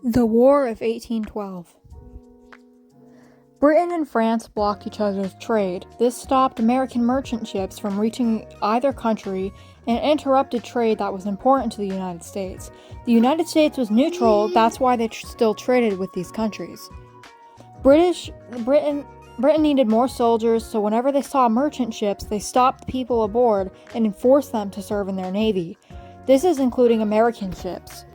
The War of 1812. Britain and France blocked each other's trade. This stopped American merchant ships from reaching either country and interrupted trade that was important to the United States. The United States was neutral, that's why they still traded with these countries. Britain needed more soldiers, so whenever they saw merchant ships, they stopped the people aboard and enforced them to serve in their navy. This is including American ships.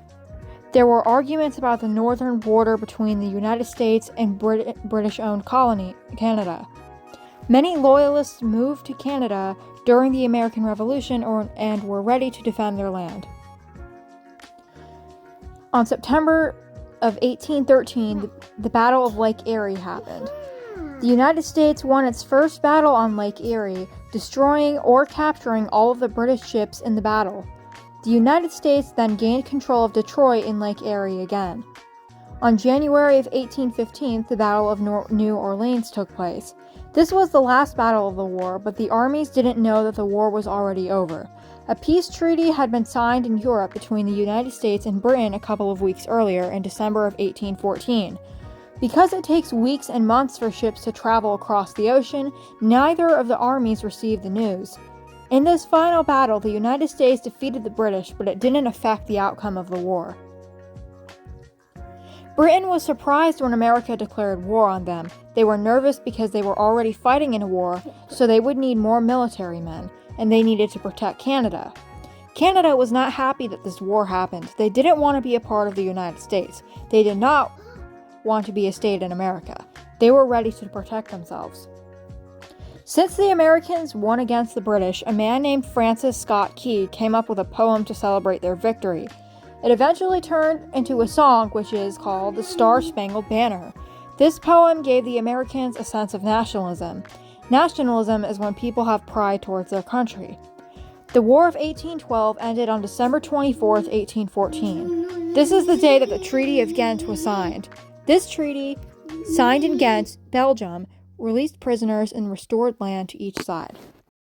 There were arguments about the northern border between the United States and British-owned colony, Canada. Many Loyalists moved to Canada during the American Revolution and were ready to defend their land. On September of 1813, the Battle of Lake Erie happened. The United States won its first battle on Lake Erie, destroying or capturing all of the British ships in the battle. The United States then gained control of Detroit in Lake Erie again. On January of 1815, the Battle of New Orleans took place. This was the last battle of the war, but the armies didn't know that the war was already over. A peace treaty had been signed in Europe between the United States and Britain a couple of weeks earlier in December of 1814. Because it takes weeks and months for ships to travel across the ocean, neither of the armies received the news. In this final battle, the United States defeated the British, but it didn't affect the outcome of the war. Britain was surprised when America declared war on them. They were nervous because they were already fighting in a war, so they would need more military men, and they needed to protect Canada. Canada was not happy that this war happened. They didn't want to be a part of the United States. They did not want to be a state in America. They were ready to protect themselves. Since the Americans won against the British, a man named Francis Scott Key came up with a poem to celebrate their victory. It eventually turned into a song, which is called the Star-Spangled Banner. This poem gave the Americans a sense of nationalism. Nationalism is when people have pride towards their country. The War of 1812 ended on December 24, 1814. This is the day that the Treaty of Ghent was signed. This treaty, signed in Ghent, Belgium, released prisoners and restored land to each side.